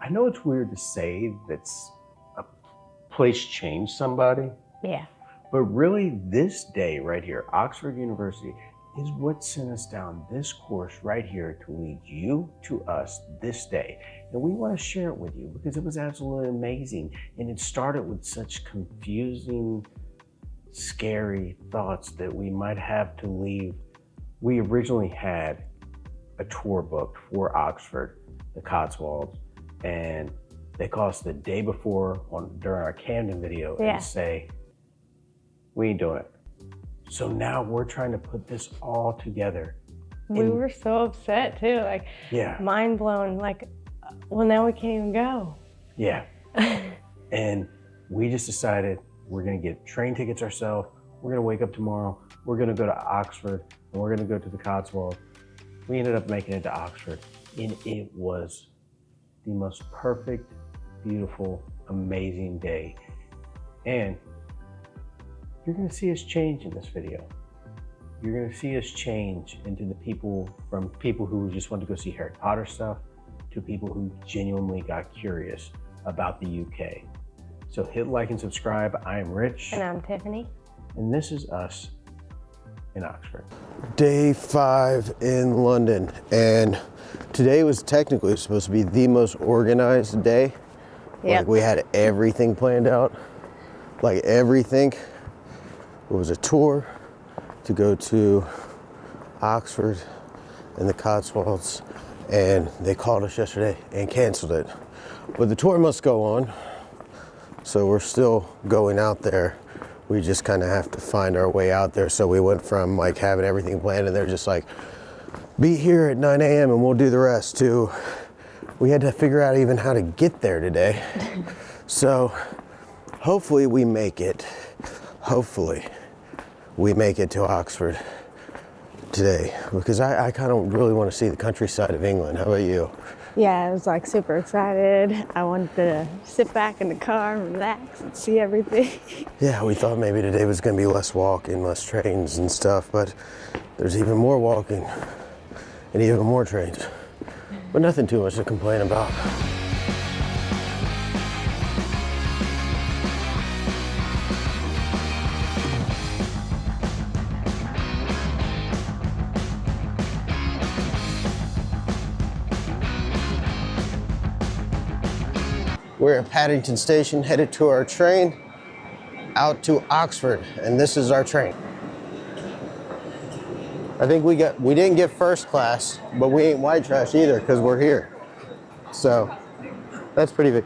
I know it's weird to say that's a place changed somebody. Yeah. But really, this day right here, Oxford University, is what sent us down this course right here to lead you to us this day. And we want to share it with you because it was absolutely amazing. And it started with such confusing, scary thoughts that we might have to leave. We originally had a tour booked for Oxford, the Cotswolds, and they called us the day before during our Camden video and say, we ain't doing it. So now we're trying to put this all together. We were so upset too, like mind blown, like, well, now we can't even go. Yeah. And we just decided we're gonna get train tickets ourselves. We're gonna wake up tomorrow. We're gonna go to Oxford and we're gonna go to the Cotswolds. We ended up making it to Oxford and it was the most perfect, beautiful, amazing day. And you're gonna see us change in this video. You're gonna see us change into the people, from people who just want to go see Harry Potter stuff to people who genuinely got curious about the UK. So hit like and subscribe. I am Rich. And I'm Tiffany. And this is us in Oxford. Day 5 in London. And today was technically supposed to be the most organized day. Yep. Like we had everything planned out, like everything. It was a tour to go to Oxford and the Cotswolds, and they called us yesterday and canceled it. But the tour must go on, so we're still going out there. We just kind of have to find our way out there. So we went from like having everything planned and they're just like, be here at 9 a.m. and we'll do the rest, to we had to figure out even how to get there today. So hopefully we make it. Hopefully we make it to Oxford today, because I kind of really want to see the countryside of England. How about you? Yeah, I was like super excited. I wanted to sit back in the car and relax and see everything. Yeah, we thought maybe today was going to be less walking, less trains and stuff, but there's even more walking and even more trains. But nothing too much to complain about. We're at Paddington Station, headed to our train out to Oxford, and this is our train. I think we didn't get first class, but we ain't white trash either because we're here. So that's pretty big.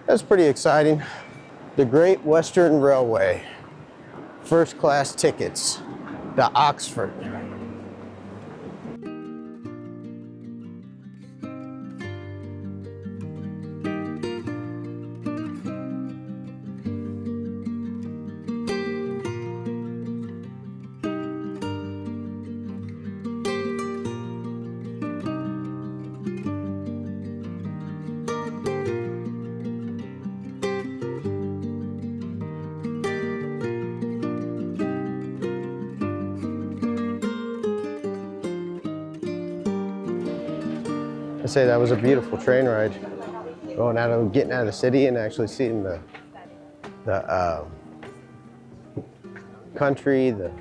That's pretty exciting. The Great Western Railway, first class tickets to Oxford. I say that was a beautiful train ride. Getting out of the city and actually seeing the country, the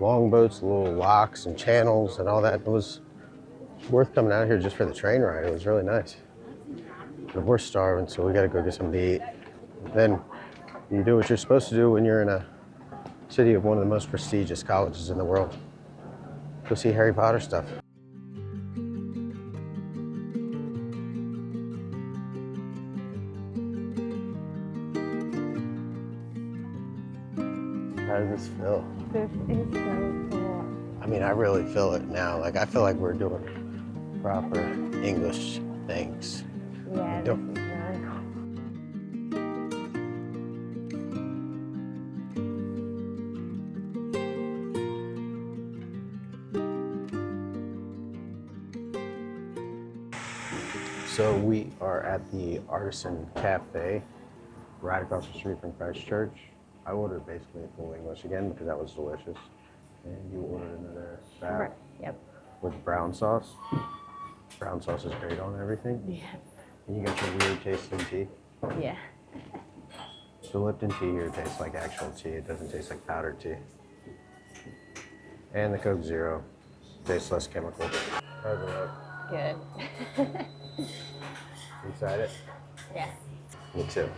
longboats, the little locks and channels and all that. It was worth coming out here just for the train ride. It was really nice. But we're starving, so we gotta go get something to eat. Then you do what you're supposed to do when you're in a city of one of the most prestigious colleges in the world. Go see Harry Potter stuff. How does this feel? This is so cool. I mean, I really feel it now. Like, I feel like we're doing proper English things. Yeah, this is really cool. So we are at the Artisan Cafe, right across the street from Christ Church. I ordered basically full English again because that was delicious. And you ordered another salad. Right. Yep. With brown sauce. Brown sauce is great on everything. Yeah. And you got your weird tasting tea. Yeah. The Lipton tea here tastes like actual tea. It doesn't taste like powdered tea. And the Coke Zero tastes less chemical. How's it look? Good. Excited? Yeah. Me too.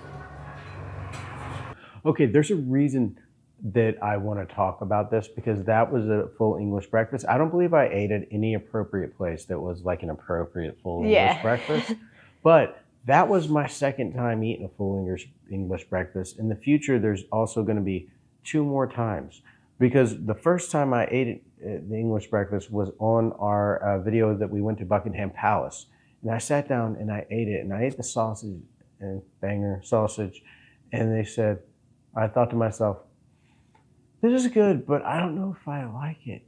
Okay, there's a reason that I want to talk about this because that was a full English breakfast. I don't believe I ate at any appropriate place that was like an appropriate full English breakfast. But that was my second time eating a full English breakfast. In the future, there's also going to be 2 more times because the first time I ate it, the English breakfast was on our video that we went to Buckingham Palace. And I sat down and I ate it and I ate the sausage and banger sausage. And they said, I thought to myself, this is good, but I don't know if I like it,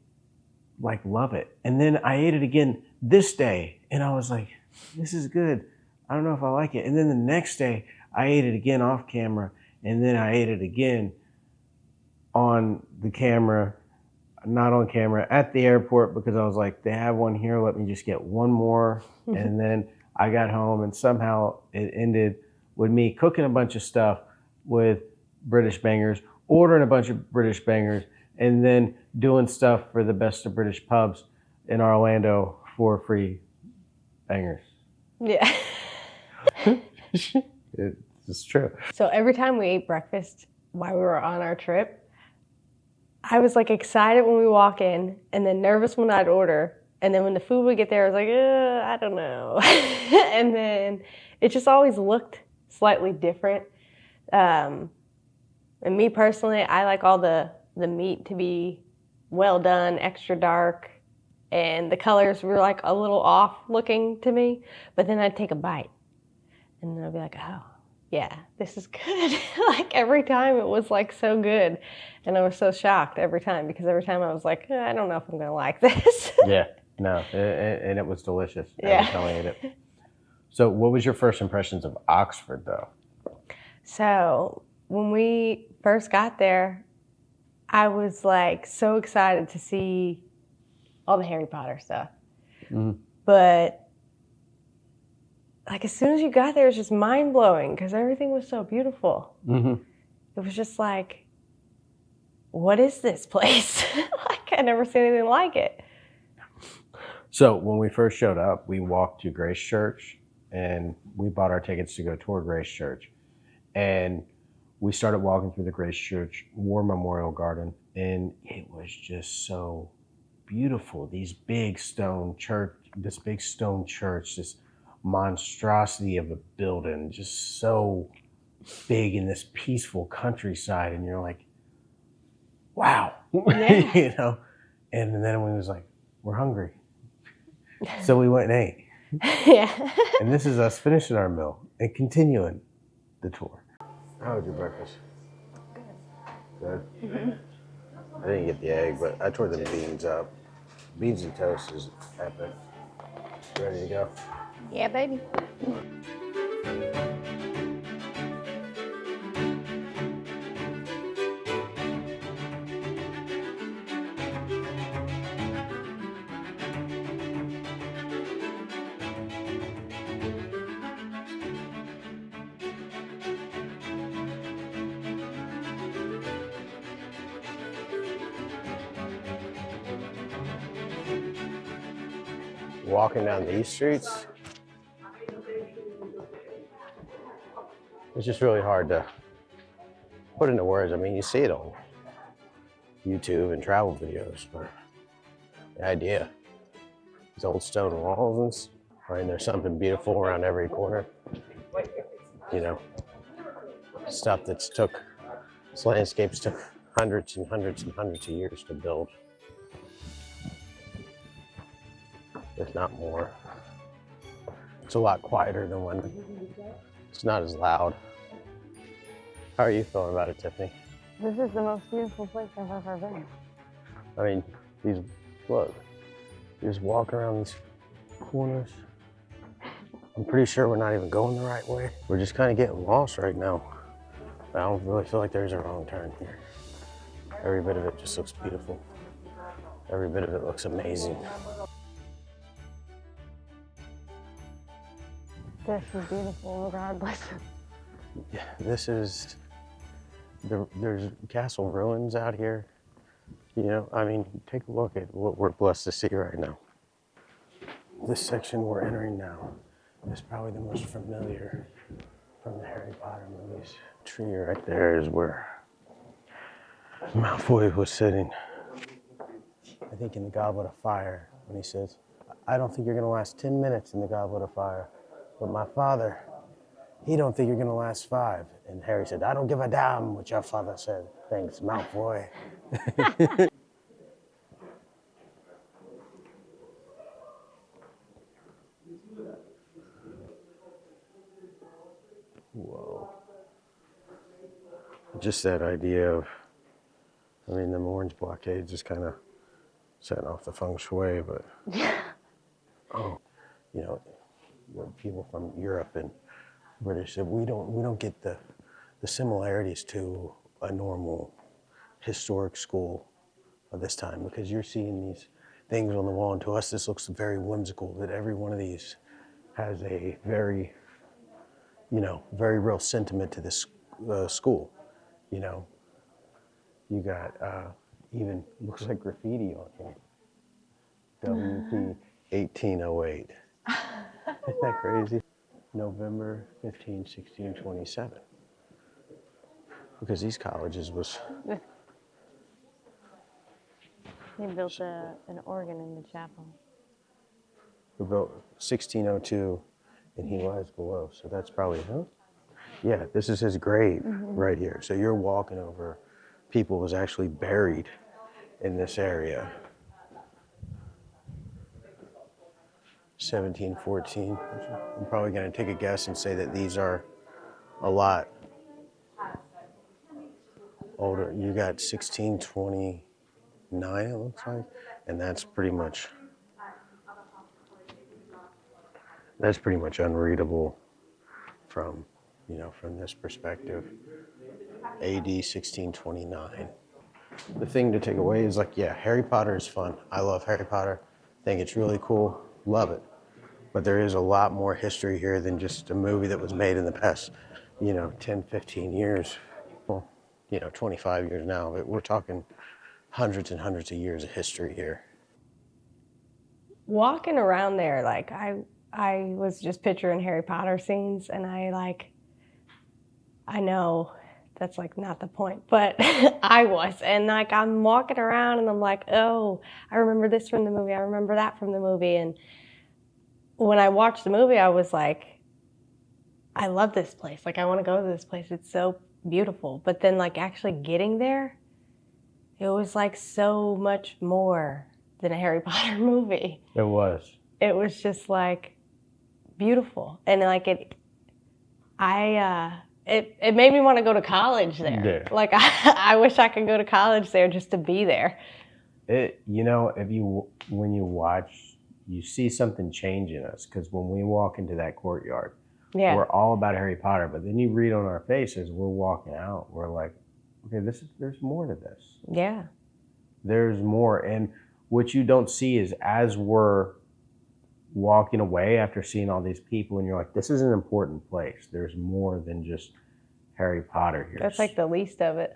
like love it. And then I ate it again this day and I was like, this is good. I don't know if I like it. And then the next day I ate it again off camera and then I ate it again on the camera, not on camera, at the airport because I was like, they have one here, let me just get one more. And then I got home and somehow it ended with me cooking a bunch of stuff with British bangers, ordering a bunch of British bangers, and then doing stuff for the best of British pubs in Orlando for free bangers. Yeah. It's true. So every time we ate breakfast while we were on our trip, I was like excited when we walk in and then nervous when I'd order. And then when the food would get there, I was like, I don't know. And then it just always looked slightly different. And me personally, I like all the meat to be well done, extra dark. And the colors were like a little off looking to me. But then I'd take a bite. And then I'd be like, oh, yeah, this is good. Like every time it was like so good. And I was so shocked every time because every time I was like, I don't know if I'm going to like this. Yeah, no, and it was delicious Yeah. every time I ate it. So what was your first impressions of Oxford though? So when we first got there, I was like so excited to see all the Harry Potter stuff. Mm. But like as soon as you got there, it was just mind blowing because everything was so beautiful. Mm-hmm. It was just like, what is this place? Like I'd never seen anything like it. So when we first showed up, we walked to Grace Church and we bought our tickets to go toward Grace Church. And we started walking through the Grace Church War Memorial Garden and it was just so beautiful. This big stone church, this monstrosity of a building, just so big in this peaceful countryside. And you're like, wow, Yeah. you know? And then we was like, we're hungry. So we went and ate. Yeah. And this is us finishing our meal and continuing the tour. How was your breakfast? Good. Mm-hmm. I didn't get the egg, but I tore the beans up. Beans and toast is epic. Ready to go? Yeah, baby. Walking down these streets, it's just really hard to put into words. I mean, you see it on YouTube and travel videos, but the idea, these old stone walls, and there's something beautiful around every corner. You know, stuff this landscapes took hundreds and hundreds and hundreds of years to build. If not more. It's a lot quieter than London. It's not as loud. How are you feeling about it, Tiffany? This is the most beautiful place I've ever been. I mean, look, you just walk around these corners. I'm pretty sure we're not even going the right way. We're just kind of getting lost right now. I don't really feel like there's a wrong turn here. Every bit of it just looks beautiful. Every bit of it looks amazing. This is beautiful regardless. Yeah, this is, there's castle ruins out here. You know, I mean, take a look at what we're blessed to see right now. This section we're entering now is probably the most familiar from the Harry Potter movies. Tree right there is where Malfoy was sitting. I think in the Goblet of Fire, when he says, I don't think you're gonna last 10 minutes in the Goblet of Fire, but my father, he don't think you're gonna last 5. And Harry said, I don't give a damn what your father said. Thanks, Malfoy. Whoa. Just that idea of, I mean, the orange blockade just kind of setting off the feng shui, but, oh, you know, people from Europe and British, we don't get the similarities to a normal historic school of this time, because you're seeing these things on the wall, and to us this looks very whimsical, that every one of these has a very, you know, very real sentiment to this school. You know, you got even looks like graffiti on here. WP 1808. Isn't that crazy? November 15, 16, 27. Because these colleges was... They built an organ in the chapel. Were built 1602, and he lies below. So that's probably, huh? Yeah, this is his grave right here. So you're walking over, people was actually buried in this area. 1714. I'm probably going to take a guess and say that these are a lot older. You got 1629, it looks like, and that's pretty much unreadable from, you know, from this perspective. AD 1629. The thing to take away is, like, yeah, Harry Potter is fun. I love Harry Potter. Think it's really cool. Love it. But there is a lot more history here than just a movie that was made in the past, you know, 10, 15 years. Well, you know, 25 years now. But we're talking hundreds and hundreds of years of history here. Walking around there, like, I was just picturing Harry Potter scenes, and I know that's like not the point, but I was. And like, I'm walking around and I'm like, oh, I remember this from the movie. I remember that from the movie. And when I watched the movie, I was like, I love this place. Like, I want to go to this place. It's so beautiful. But then, like, actually getting there, it was like so much more than a Harry Potter movie. It was. It was just like beautiful. And like it made me want to go to college there. Yeah. Like, I wish I could go to college there just to be there. You know, when you watch, you see something change in us, because when we walk into that courtyard, Yeah. we're all about Harry Potter, but then you read on our faces, we're walking out, we're like, okay, there's more to this. Yeah. There's more. And what you don't see is, as we're walking away after seeing all these people, and you're like, this is an important place. There's more than just Harry Potter here. That's like the least of it.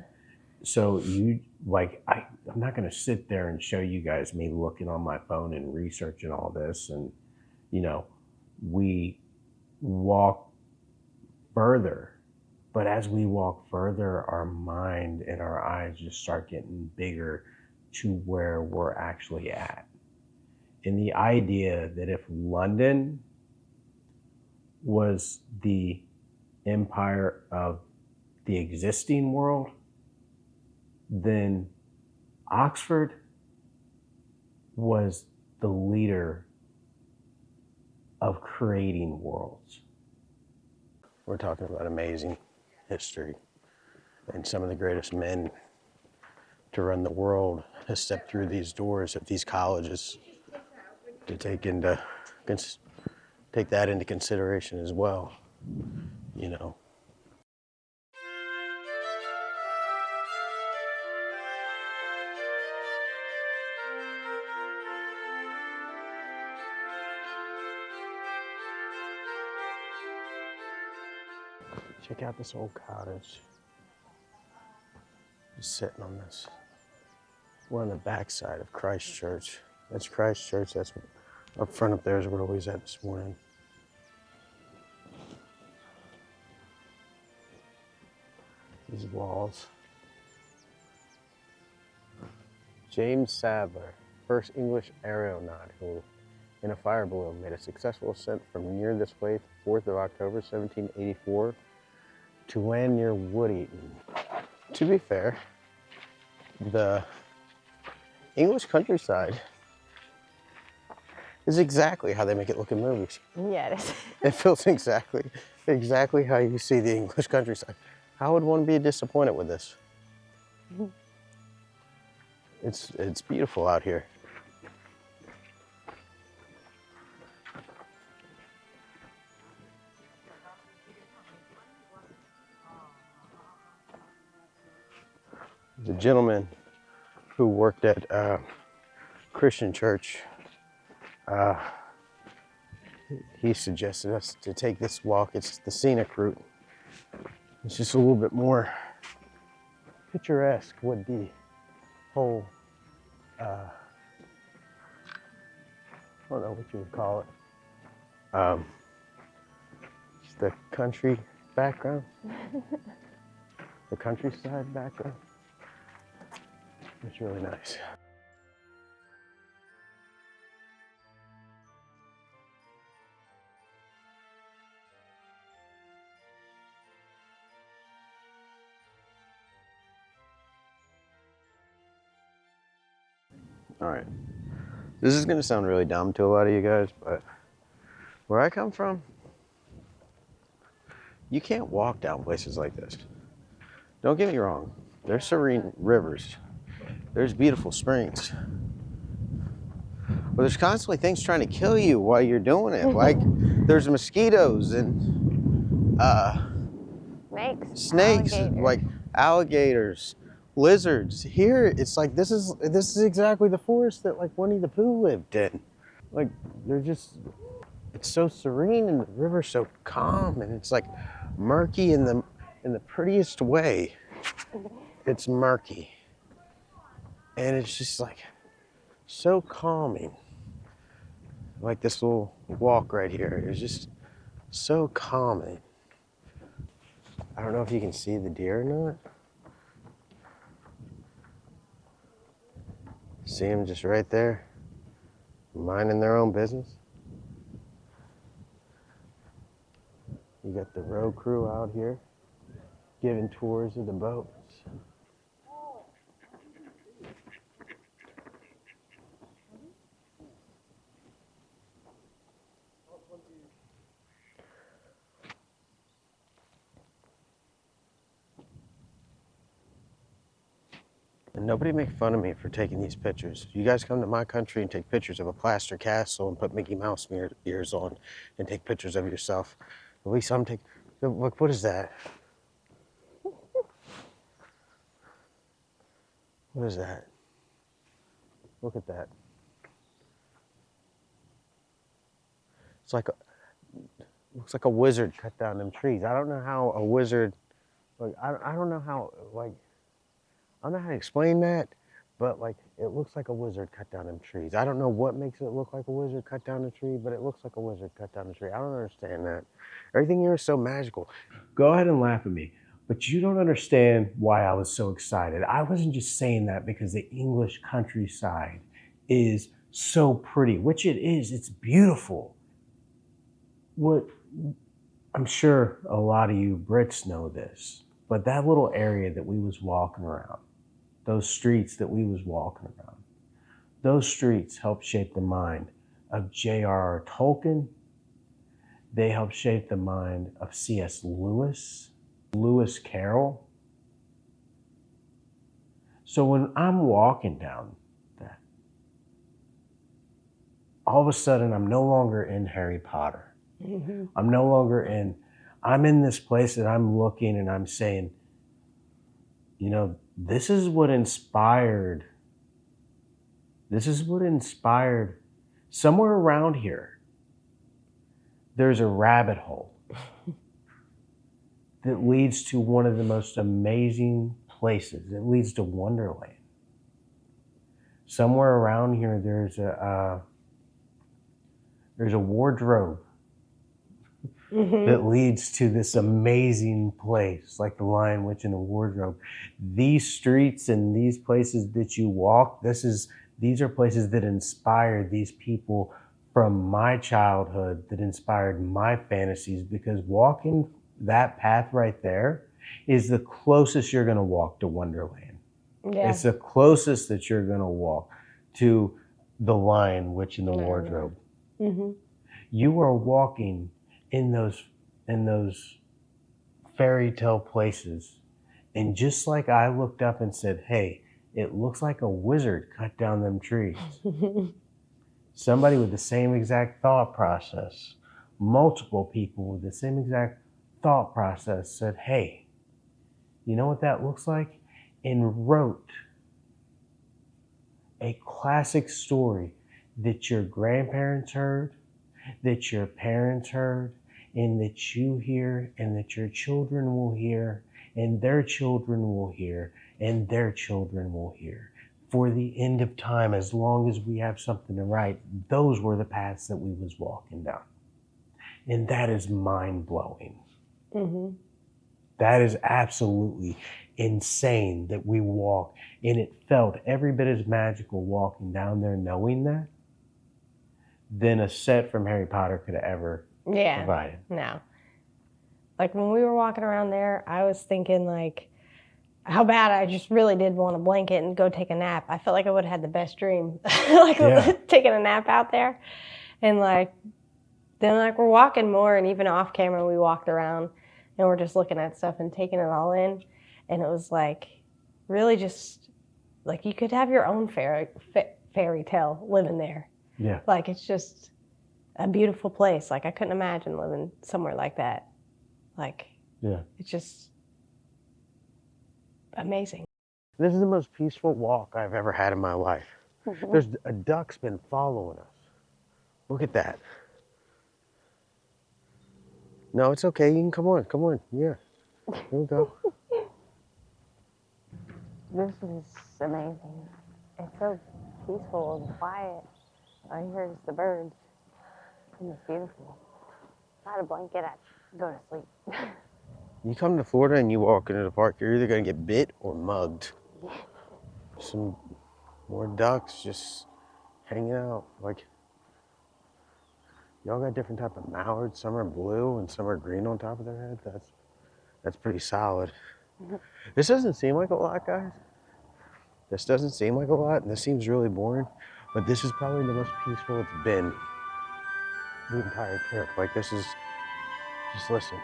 So you, like, I'm not going to sit there and show you guys me looking on my phone and researching all this. And, you know, we walk further, but as we walk further, our mind and our eyes just start getting bigger to where we're actually at. And the idea that if London was the empire of the existing world, then Oxford was the leader of creating worlds. We're talking about amazing history, and some of the greatest men to run the world has stepped through these doors of these colleges, to take that into consideration as well, you know. Check out this old cottage. Just sitting on this. We're on the backside of Christ Church. That's Christ Church. That's up front up there is where we was at this morning. These walls. James Sadler, first English aeronaut who, in a fire balloon, made a successful ascent from near this place, 4th of October, 1784, to land near Woodton. To be fair, the English countryside is exactly how they make it look in movies. Yeah, it is. It feels exactly how you see the English countryside. How would one be disappointed with this? It's beautiful out here. The gentleman who worked at Christian church, he suggested us to take this walk. It's the scenic route. It's just a little bit more picturesque with the whole, I don't know what you would call it. Just the country background, the countryside background. It's really nice. All right, this is gonna sound really dumb to a lot of you guys, but where I come from, you can't walk down places like this. Don't get me wrong, there's serene rivers, there's beautiful springs, but there's constantly things trying to kill you while you're doing it. Like there's mosquitoes and snakes, alligators. like alligators, lizards. Here, it's like this is exactly the forest that like Winnie the Pooh lived in. Like it's so serene and the river's so calm and it's like murky in the prettiest way. It's murky, and it's just like so calming. Like this little walk right here is just so calming. I don't know if you can see the deer or not. See them just right there, minding their own business. You got the road crew out here giving tours of the boats. And nobody make fun of me for taking these pictures. You guys come to my country and take pictures of a plaster castle and put Mickey Mouse ears on and take pictures of yourself. At least I'm taking, look, what is that? What is that? Look at that. It's like looks like a wizard cut down them trees. I don't know how a wizard, like, I don't know how, like, I don't know how to explain that, but like it looks like a wizard cut down them trees. I don't know what makes it look like a wizard cut down a tree, but it looks like a wizard cut down a tree. I don't understand that. Everything here is so magical. Go ahead and laugh at me, but you don't understand why I was so excited. I wasn't just saying that because the English countryside is so pretty, which it is. It's beautiful. What I'm sure a lot of you Brits know this, but that little area that we was walking around, those streets that we was walking around, those streets helped shape the mind of JRR Tolkien. They helped shape the mind of C.S. Lewis, Lewis Carroll. So when I'm walking down that, all of a sudden I'm no longer in Harry Potter. Mm-hmm. I'm in this place that I'm looking and I'm saying, you know, this is what inspired somewhere around here. There's a rabbit hole. that leads to one of the most amazing places. It leads to Wonderland. Somewhere around here, there's a wardrobe that leads to this amazing place, like the Lion, Witch, and the Wardrobe. These streets and these places that you walk, these are places that inspired these people from my childhood, that inspired my fantasies, because walking that path right there is the closest you're going to walk to Wonderland. Yeah. It's the closest that you're going to walk to the Lion, Witch, and the Wardrobe. Mm-hmm. You are walking in those fairy tale places, and just like I looked up and said, hey, it looks like a wizard cut down them trees. Somebody with the same exact thought process, multiple people with the same exact thought process said, hey, you know what that looks like? And wrote a classic story that your grandparents heard, that your parents heard, and that you hear, and that your children will hear, and their children will hear, and their children will hear. For the end of time, as long as we have something to write, those were the paths that we was walking down. And that is mind-blowing. Mm-hmm. That is absolutely insane that we walk, and it felt every bit as magical walking down there knowing that than a set from Harry Potter could have ever provided. No. Like when we were walking around there, I was thinking like how bad I just really did want a blanket and go take a nap. I felt like I would have had the best dream, taking a nap out there. And like, then like we're walking more, and even off camera we walked around and we're just looking at stuff and taking it all in. And it was like really just like you could have your own fairy tale living there. Yeah. Like it's just a beautiful place. Like I couldn't imagine living somewhere like that. Like, yeah, it's just amazing. This is the most peaceful walk I've ever had in my life. There's a duck's been following us. Look at that. No, it's okay. You can come on. Come on. Yeah. Here we go. This is amazing. It's so peaceful and quiet. All you hear is the birds. And it's beautiful. If I had a blanket, I'd go to sleep. You come to Florida and you walk into the park, you're either going to get bit or mugged. Some more ducks just hanging out. Like, y'all got different type of mallards. Some are blue and some are green on top of their head. That's pretty solid. This doesn't seem like a lot, guys. This doesn't seem like a lot, and this seems really boring, but this is probably the most peaceful it's been the entire trip. Like, this is, just listen.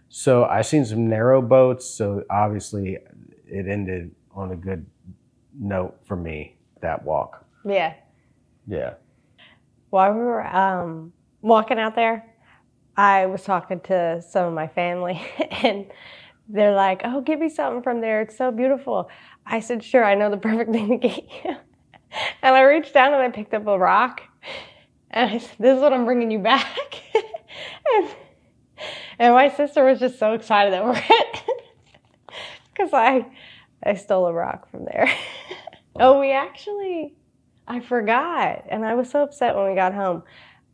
So I seen some narrow boats, so obviously it ended on a good note for me, that walk. Yeah. Yeah. While we were walking out there, I was talking to some of my family, and they're like, oh, give me something from there. It's so beautiful. I said, sure, I know the perfect thing to get you. And I reached down and I picked up a rock, and I said, this is what I'm bringing you back. And my sister was just so excited that we're because I stole a rock from there. Oh, I forgot, and I was so upset when we got home.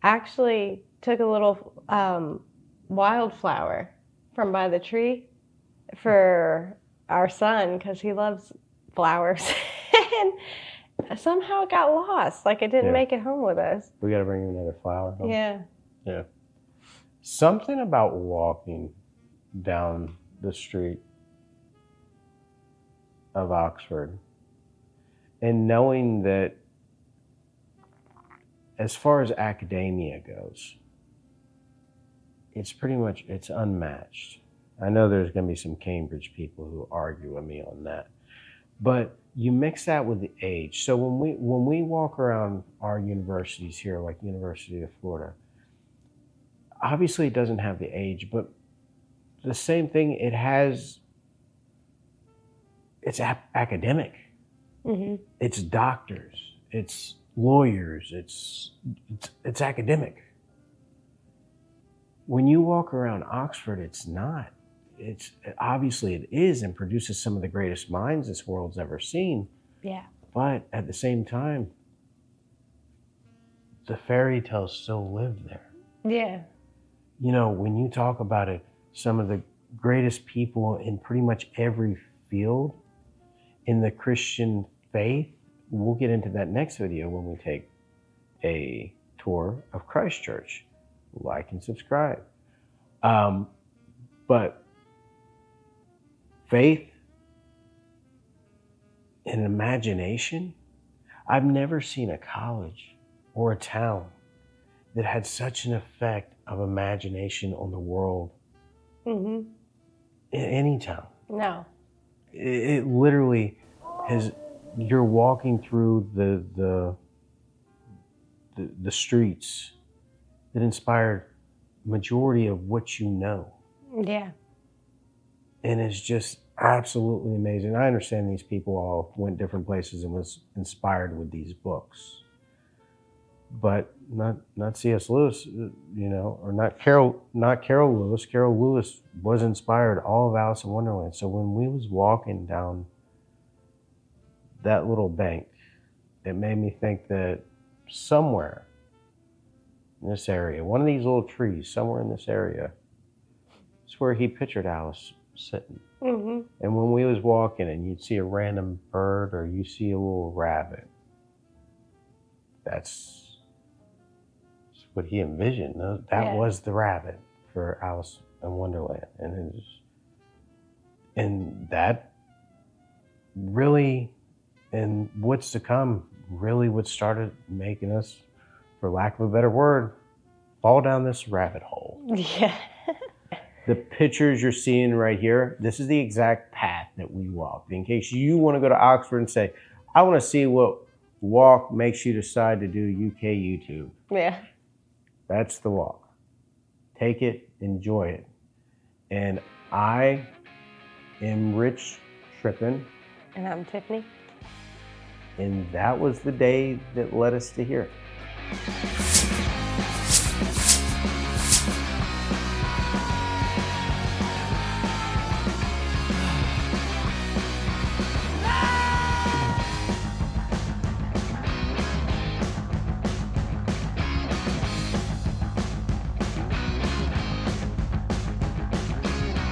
I actually took a little wildflower from by the tree for our son because he loves flowers. And somehow it got lost. Like it didn't make it home with us. We got to bring you another flower home. Yeah. Yeah. Something about walking down the street of Oxford and knowing that as far as academia goes, it's pretty much, it's unmatched. I know there's going to be some Cambridge people who argue with me on that, but you mix that with the age. So when we walk around our universities here, like University of Florida, obviously it doesn't have the age, but the same thing, it's academic. Mm-hmm. It's doctors, it's lawyers, it's academic. When you walk around Oxford, it's not. It's obviously it is, and produces some of the greatest minds this world's ever seen. Yeah. But at the same time, the fairy tales still live there. Yeah. You know, when you talk about it, some of the greatest people in pretty much every field in the Christian faith, we'll get into that next video when we take a tour of Christ Church. Like and subscribe. But faith and imagination, I've never seen a college or a town that had such an effect of imagination on the world Mm-hmm. in any town. No. It literally has, you're walking through the streets that inspired majority of what you know. Yeah. And it's just absolutely amazing. I understand these people all went different places and was inspired with these books, but not C.S. Lewis, you know, or not Carol Lewis. Carol Lewis was inspired all of Alice in Wonderland. So when we was walking down that little bank, it made me think that somewhere in this area, one of these little trees, somewhere in this area, it's where he pictured Alice sitting. Mm-hmm. And when we was walking and you'd see a random bird or you see a little rabbit, that's what he envisioned. That was the rabbit for Alice in Wonderland. And that really, and what's to come, really what started making us, for lack of a better word, fall down this rabbit hole. Yeah. The pictures you're seeing right here, this is the exact path that we walked. In case you want to go to Oxford and say, I want to see what walk makes you decide to do UK YouTube. Yeah. That's the walk. Take it, enjoy it. And I am Rich Trippin. And I'm Tiffany. And that was the day that led us to here.